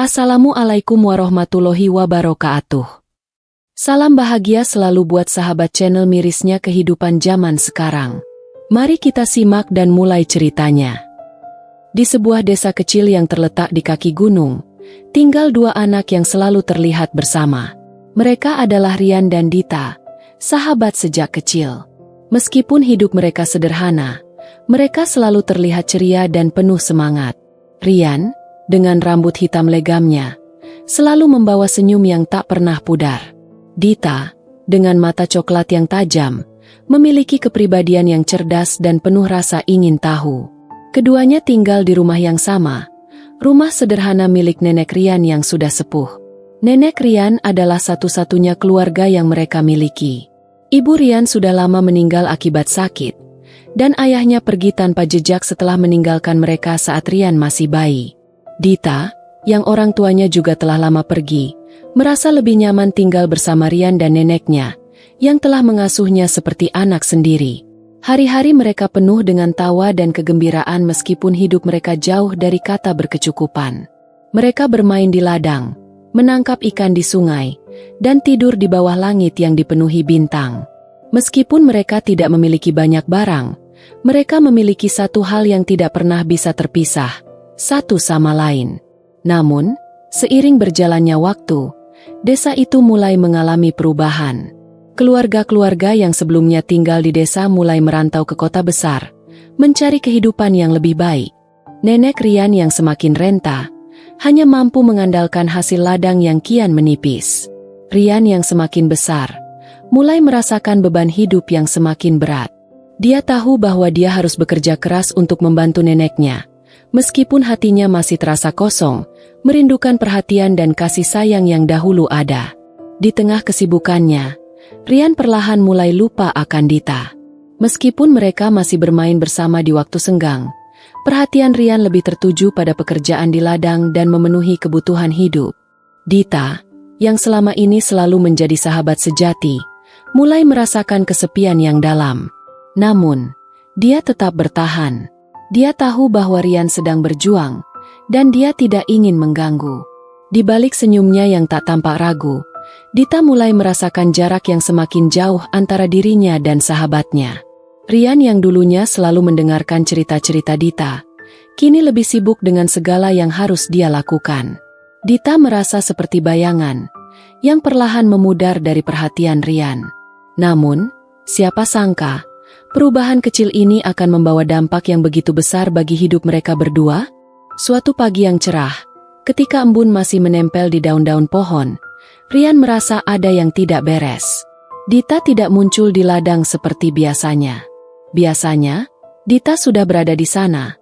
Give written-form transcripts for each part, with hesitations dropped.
Assalamualaikum warahmatullahi wabarakatuh. Salam bahagia selalu buat sahabat channel mirisnya kehidupan zaman sekarang. Mari kita simak dan mulai ceritanya. Di sebuah desa kecil yang terletak di kaki gunung, tinggal dua anak yang selalu terlihat bersama. Mereka adalah Rian dan Dita, sahabat sejak kecil. Meskipun hidup mereka sederhana, mereka selalu terlihat ceria dan penuh semangat. Rian, dengan rambut hitam legamnya, selalu membawa senyum yang tak pernah pudar. Dita, dengan mata coklat yang tajam, memiliki kepribadian yang cerdas dan penuh rasa ingin tahu. Keduanya tinggal di rumah yang sama, rumah sederhana milik nenek Rian yang sudah sepuh. Nenek Rian adalah satu-satunya keluarga yang mereka miliki. Ibu Rian sudah lama meninggal akibat sakit, dan ayahnya pergi tanpa jejak setelah meninggalkan mereka saat Rian masih bayi. Dita, yang orang tuanya juga telah lama pergi, merasa lebih nyaman tinggal bersama Rian dan neneknya, yang telah mengasuhnya seperti anak sendiri. Hari-hari mereka penuh dengan tawa dan kegembiraan meskipun hidup mereka jauh dari kata berkecukupan. Mereka bermain di ladang, menangkap ikan di sungai, dan tidur di bawah langit yang dipenuhi bintang. Meskipun mereka tidak memiliki banyak barang, mereka memiliki satu hal yang tidak pernah bisa terpisah, satu sama lain. Namun, seiring berjalannya waktu, desa itu mulai mengalami perubahan. Keluarga-keluarga yang sebelumnya tinggal di desa mulai merantau ke kota besar, mencari kehidupan yang lebih baik. Nenek Rian yang semakin renta, hanya mampu mengandalkan hasil ladang yang kian menipis. Rian yang semakin besar, mulai merasakan beban hidup yang semakin berat. Dia tahu bahwa dia harus bekerja keras untuk membantu neneknya. Meskipun hatinya masih terasa kosong, merindukan perhatian dan kasih sayang yang dahulu ada. Di tengah kesibukannya, Rian perlahan mulai lupa akan Dita. Meskipun mereka masih bermain bersama di waktu senggang, perhatian Rian lebih tertuju pada pekerjaan di ladang dan memenuhi kebutuhan hidup. Dita, yang selama ini selalu menjadi sahabat sejati, mulai merasakan kesepian yang dalam. Namun, dia tetap bertahan. Dia tahu bahwa Rian sedang berjuang, dan dia tidak ingin mengganggu. Di balik senyumnya yang tak tampak ragu, Dita mulai merasakan jarak yang semakin jauh antara dirinya dan sahabatnya. Rian yang dulunya selalu mendengarkan cerita-cerita Dita, kini lebih sibuk dengan segala yang harus dia lakukan. Dita merasa seperti bayangan, yang perlahan memudar dari perhatian Rian. Namun, siapa sangka, perubahan kecil ini akan membawa dampak yang begitu besar bagi hidup mereka berdua. Suatu pagi yang cerah, ketika embun masih menempel di daun-daun pohon, Rian merasa ada yang tidak beres. Dita tidak muncul di ladang seperti biasanya. Biasanya, Dita sudah berada di sana,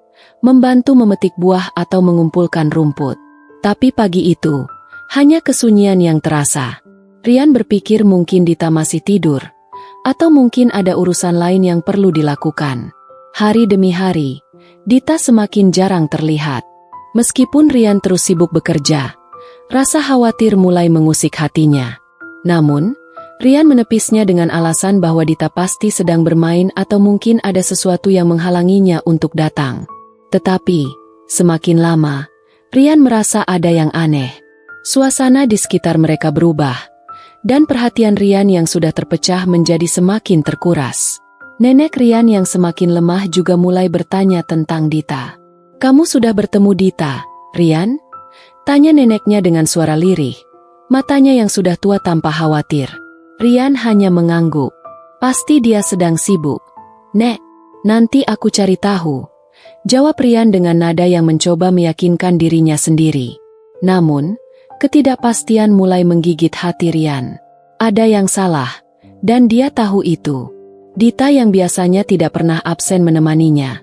membantu memetik buah atau mengumpulkan rumput. Tapi pagi itu, hanya kesunyian yang terasa. Rian berpikir mungkin Dita masih tidur, atau mungkin ada urusan lain yang perlu dilakukan. Hari demi hari, Dita semakin jarang terlihat. Meskipun Rian terus sibuk bekerja, rasa khawatir mulai mengusik hatinya. Namun, Rian menepisnya dengan alasan bahwa Dita pasti sedang bermain atau mungkin ada sesuatu yang menghalanginya untuk datang. Tetapi, semakin lama, Rian merasa ada yang aneh. Suasana di sekitar mereka berubah, dan perhatian Rian yang sudah terpecah menjadi semakin terkuras. Nenek Rian yang semakin lemah juga mulai bertanya tentang Dita. "Kamu sudah bertemu Dita, Rian?" tanya neneknya dengan suara lirih. Matanya yang sudah tua tampak khawatir. Rian hanya mengangguk. "Pasti dia sedang sibuk, Nek. Nanti aku cari tahu," jawab Rian dengan nada yang mencoba meyakinkan dirinya sendiri. Namun, ketidakpastian mulai menggigit hati Rian. Ada yang salah, dan dia tahu itu. Dita yang biasanya tidak pernah absen menemaninya,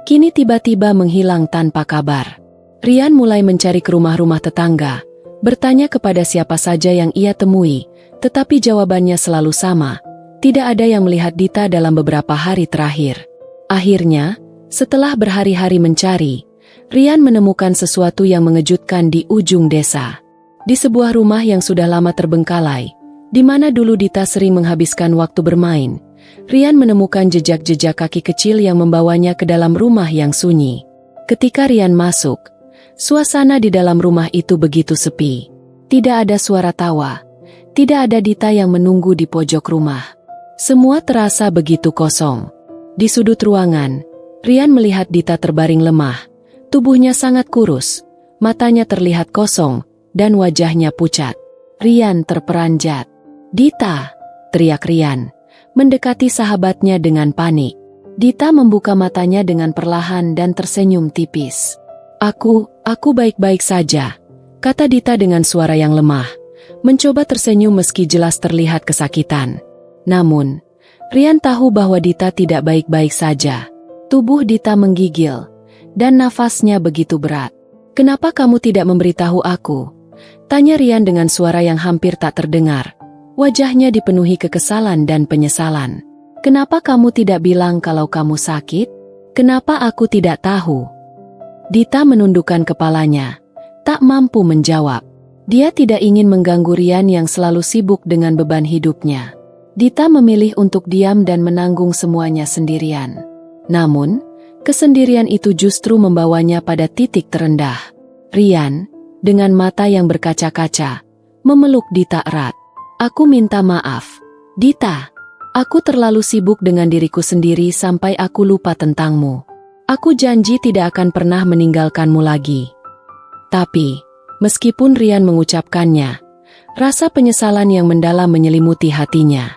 kini tiba-tiba menghilang tanpa kabar. Rian mulai mencari ke rumah-rumah tetangga, bertanya kepada siapa saja yang ia temui, tetapi jawabannya selalu sama, tidak ada yang melihat Dita dalam beberapa hari terakhir. Akhirnya, setelah berhari-hari mencari, Rian menemukan sesuatu yang mengejutkan di ujung desa. Di sebuah rumah yang sudah lama terbengkalai, di mana dulu Dita sering menghabiskan waktu bermain, Rian menemukan jejak-jejak kaki kecil yang membawanya ke dalam rumah yang sunyi. Ketika Rian masuk, Suasana di dalam rumah itu begitu sepi. Tidak ada suara tawa. Tidak ada Dita yang menunggu di pojok rumah. Semua terasa begitu kosong. Di sudut ruangan, Rian melihat Dita terbaring lemah. Tubuhnya sangat kurus, matanya terlihat kosong, dan wajahnya pucat. Rian terperanjat. "Dita!" teriak Rian, mendekati sahabatnya dengan panik. Dita membuka matanya dengan perlahan dan tersenyum tipis. Aku baik-baik saja," kata Dita dengan suara yang lemah, mencoba tersenyum meski jelas terlihat kesakitan. Namun, Rian tahu bahwa Dita tidak baik-baik saja. Tubuh Dita menggigil, dan nafasnya begitu berat. "Kenapa kamu tidak memberitahu aku?" tanya Rian dengan suara yang hampir tak terdengar. Wajahnya dipenuhi kekesalan dan penyesalan. "Kenapa kamu tidak bilang kalau kamu sakit? Kenapa aku tidak tahu?" Dita menundukkan kepalanya, tak mampu menjawab. Dia tidak ingin mengganggu Rian yang selalu sibuk dengan beban hidupnya. Dita memilih untuk diam dan menanggung semuanya sendirian. Namun, kesendirian itu justru membawanya pada titik terendah. Rian, dengan mata yang berkaca-kaca, memeluk Dita erat. "Aku minta maaf, Dita. Aku terlalu sibuk dengan diriku sendiri sampai aku lupa tentangmu. Aku janji tidak akan pernah meninggalkanmu lagi." Tapi, meskipun Rian mengucapkannya, rasa penyesalan yang mendalam menyelimuti hatinya.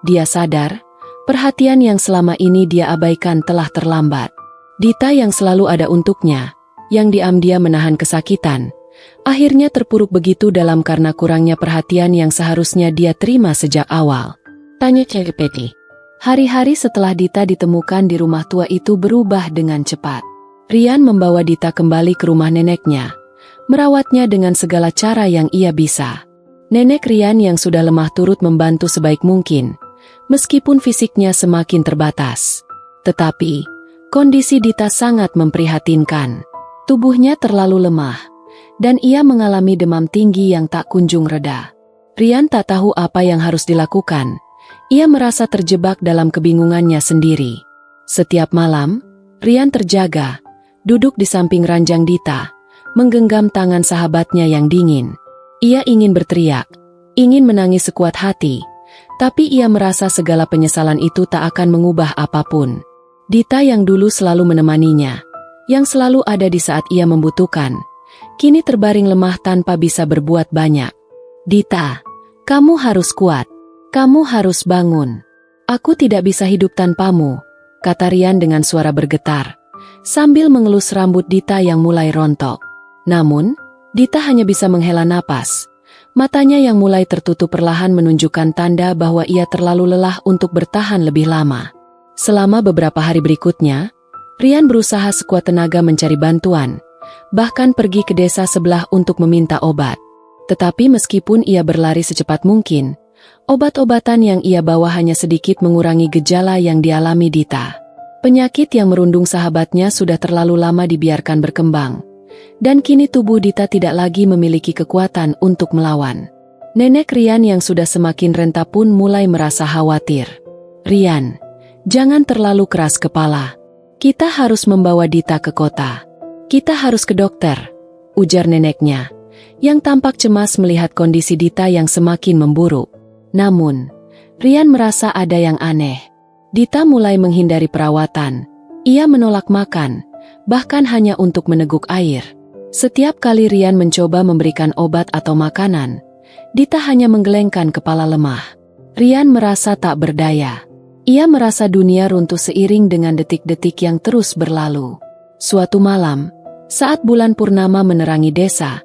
Dia sadar, perhatian yang selama ini dia abaikan telah terlambat. Dita yang selalu ada untuknya, yang diam-diam menahan kesakitan, akhirnya terpuruk begitu dalam karena kurangnya perhatian yang seharusnya dia terima sejak awal. Tanya CPD. Hari-hari setelah Dita ditemukan di rumah tua itu berubah dengan cepat. Rian membawa Dita kembali ke rumah neneknya, merawatnya dengan segala cara yang ia bisa. Nenek Rian yang sudah lemah turut membantu sebaik mungkin, meskipun fisiknya semakin terbatas. Tetapi, kondisi Dita sangat memprihatinkan. Tubuhnya terlalu lemah, dan ia mengalami demam tinggi yang tak kunjung reda. Rian tak tahu apa yang harus dilakukan. Ia merasa terjebak dalam kebingungannya sendiri. Setiap malam, Rian terjaga, duduk di samping ranjang Dita, menggenggam tangan sahabatnya yang dingin. Ia ingin berteriak, ingin menangis sekuat hati, tapi ia merasa segala penyesalan itu tak akan mengubah apapun. Dita yang dulu selalu menemaninya, yang selalu ada di saat ia membutuhkan, kini terbaring lemah tanpa bisa berbuat banyak. "Dita, kamu harus kuat. Kamu harus bangun. Aku tidak bisa hidup tanpamu," kata Rian dengan suara bergetar, sambil mengelus rambut Dita yang mulai rontok. Namun, Dita hanya bisa menghela napas. Matanya yang mulai tertutup perlahan menunjukkan tanda bahwa ia terlalu lelah untuk bertahan lebih lama. Selama beberapa hari berikutnya, Rian berusaha sekuat tenaga mencari bantuan, bahkan pergi ke desa sebelah untuk meminta obat. Tetapi meskipun ia berlari secepat mungkin, obat-obatan yang ia bawa hanya sedikit mengurangi gejala yang dialami Dita. Penyakit yang merundung sahabatnya sudah terlalu lama dibiarkan berkembang, dan kini tubuh Dita tidak lagi memiliki kekuatan untuk melawan. Nenek Rian yang sudah semakin renta pun mulai merasa khawatir. "Rian, jangan terlalu keras kepala. Kita harus membawa Dita ke kota. Kita harus ke dokter," ujar neneknya, yang tampak cemas melihat kondisi Dita yang semakin memburuk. Namun, Rian merasa ada yang aneh. Dita mulai menghindari perawatan. Ia menolak makan, bahkan hanya untuk meneguk air. Setiap kali Rian mencoba memberikan obat atau makanan, Dita hanya menggelengkan kepala lemah. Rian merasa tak berdaya. Ia merasa dunia runtuh seiring dengan detik-detik yang terus berlalu. Suatu malam, saat bulan purnama menerangi desa,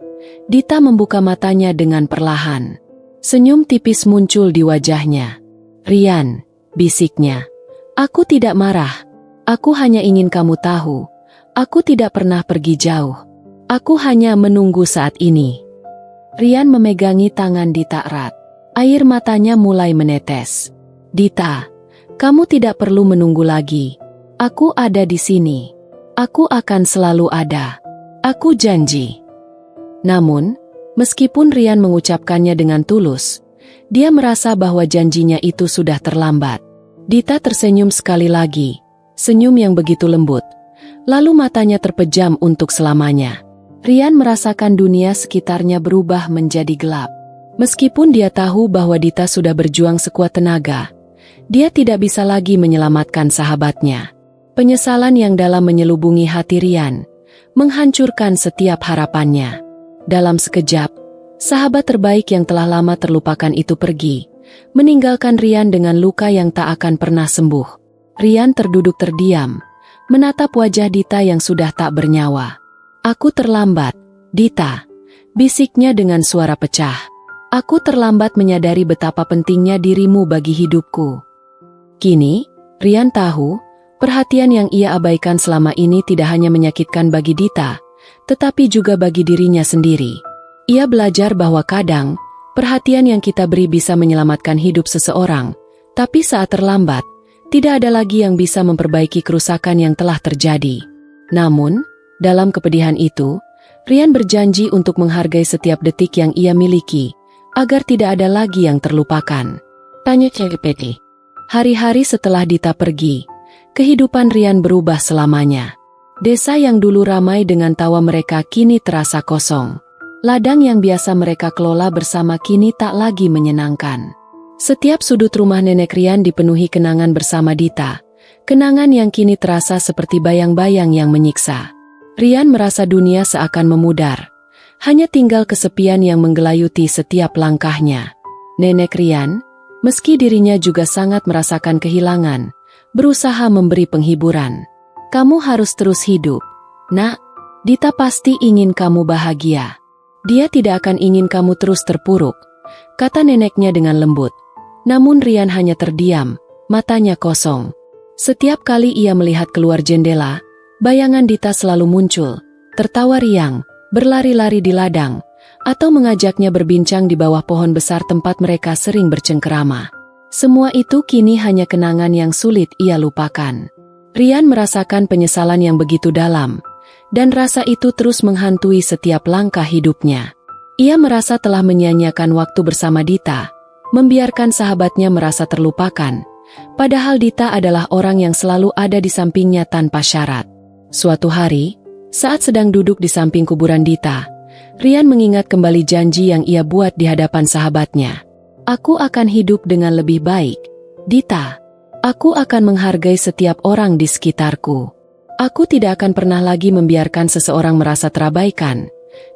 Dita membuka matanya dengan perlahan. Senyum tipis muncul di wajahnya. "Rian," bisiknya, "aku tidak marah. Aku hanya ingin kamu tahu, aku tidak pernah pergi jauh. Aku hanya menunggu saat ini." Rian memegangi tangan Dita erat. Air matanya mulai menetes. "Dita, kamu tidak perlu menunggu lagi. Aku ada di sini. Aku akan selalu ada. Aku janji." Namun, meskipun Rian mengucapkannya dengan tulus, dia merasa bahwa janjinya itu sudah terlambat. Dita tersenyum sekali lagi, senyum yang begitu lembut, lalu matanya terpejam untuk selamanya. Rian merasakan dunia sekitarnya berubah menjadi gelap. Meskipun dia tahu bahwa Dita sudah berjuang sekuat tenaga, dia tidak bisa lagi menyelamatkan sahabatnya. Penyesalan yang dalam menyelubungi hati Rian, menghancurkan setiap harapannya. Dalam sekejap, sahabat terbaik yang telah lama terlupakan itu pergi, meninggalkan Rian dengan luka yang tak akan pernah sembuh. Rian terduduk terdiam, menatap wajah Dita yang sudah tak bernyawa. "Aku terlambat, Dita," bisiknya dengan suara pecah. "Aku terlambat menyadari betapa pentingnya dirimu bagi hidupku." Kini, Rian tahu, perhatian yang ia abaikan selama ini tidak hanya menyakitkan bagi Dita, tetapi juga bagi dirinya sendiri. Ia belajar bahwa kadang, perhatian yang kita beri bisa menyelamatkan hidup seseorang, tapi saat terlambat, tidak ada lagi yang bisa memperbaiki kerusakan yang telah terjadi. Namun, dalam kepedihan itu, Rian berjanji untuk menghargai setiap detik yang ia miliki, agar tidak ada lagi yang terlupakan. Tanya CPT. Hari-hari setelah Dita pergi, kehidupan Rian berubah selamanya. Desa yang dulu ramai dengan tawa mereka kini terasa kosong. Ladang yang biasa mereka kelola bersama kini tak lagi menyenangkan. Setiap sudut rumah nenek Rian dipenuhi kenangan bersama Dita. Kenangan yang kini terasa seperti bayang-bayang yang menyiksa. Rian merasa dunia seakan memudar. Hanya tinggal kesepian yang menggelayuti setiap langkahnya. Nenek Rian, meski dirinya juga sangat merasakan kehilangan, berusaha memberi penghiburan. "Kamu harus terus hidup, Nak. Dita pasti ingin kamu bahagia. Dia tidak akan ingin kamu terus terpuruk," kata neneknya dengan lembut. Namun Rian hanya terdiam, matanya kosong. Setiap kali ia melihat keluar jendela, bayangan Dita selalu muncul, tertawa riang, berlari-lari di ladang, atau mengajaknya berbincang di bawah pohon besar tempat mereka sering bercengkerama. Semua itu kini hanya kenangan yang sulit ia lupakan. Rian merasakan penyesalan yang begitu dalam, dan rasa itu terus menghantui setiap langkah hidupnya. Ia merasa telah menyia-nyiakan waktu bersama Dita, membiarkan sahabatnya merasa terlupakan, padahal Dita adalah orang yang selalu ada di sampingnya tanpa syarat. Suatu hari, saat sedang duduk di samping kuburan Dita, Rian mengingat kembali janji yang ia buat di hadapan sahabatnya. "Aku akan hidup dengan lebih baik, Dita. Aku akan menghargai setiap orang di sekitarku. Aku tidak akan pernah lagi membiarkan seseorang merasa terabaikan,"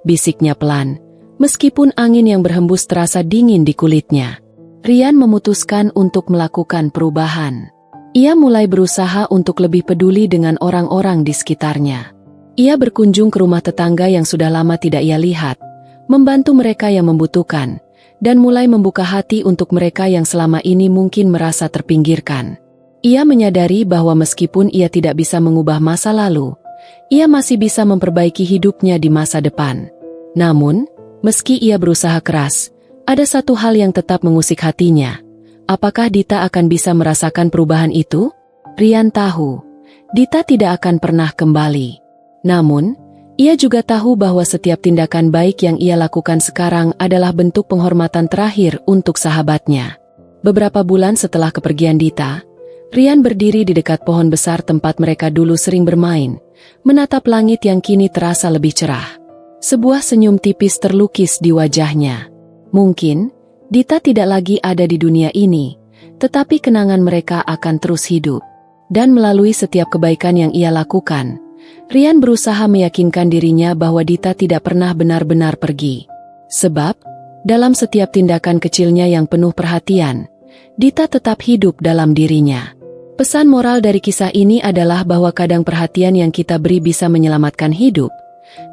bisiknya pelan, meskipun angin yang berhembus terasa dingin di kulitnya. Rian memutuskan untuk melakukan perubahan. Ia mulai berusaha untuk lebih peduli dengan orang-orang di sekitarnya. Ia berkunjung ke rumah tetangga yang sudah lama tidak ia lihat, membantu mereka yang membutuhkan, dan mulai membuka hati untuk mereka yang selama ini mungkin merasa terpinggirkan. Ia menyadari bahwa meskipun ia tidak bisa mengubah masa lalu, ia masih bisa memperbaiki hidupnya di masa depan. Namun, meski ia berusaha keras, ada satu hal yang tetap mengusik hatinya. Apakah Dita akan bisa merasakan perubahan itu? Rian tahu, Dita tidak akan pernah kembali. Namun, ia juga tahu bahwa setiap tindakan baik yang ia lakukan sekarang adalah bentuk penghormatan terakhir untuk sahabatnya. Beberapa bulan setelah kepergian Dita, Rian berdiri di dekat pohon besar tempat mereka dulu sering bermain, menatap langit yang kini terasa lebih cerah. Sebuah senyum tipis terlukis di wajahnya. Mungkin, Dita tidak lagi ada di dunia ini, tetapi kenangan mereka akan terus hidup. Dan melalui setiap kebaikan yang ia lakukan, Rian berusaha meyakinkan dirinya bahwa Dita tidak pernah benar-benar pergi. Sebab, dalam setiap tindakan kecilnya yang penuh perhatian, Dita tetap hidup dalam dirinya. Pesan moral dari kisah ini adalah bahwa kadang perhatian yang kita beri bisa menyelamatkan hidup,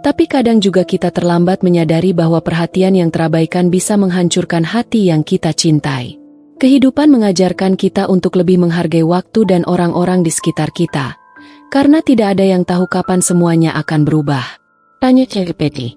tapi kadang juga kita terlambat menyadari bahwa perhatian yang terabaikan bisa menghancurkan hati yang kita cintai. Kehidupan mengajarkan kita untuk lebih menghargai waktu dan orang-orang di sekitar kita, karena tidak ada yang tahu kapan semuanya akan berubah. Tanya ChatGPT.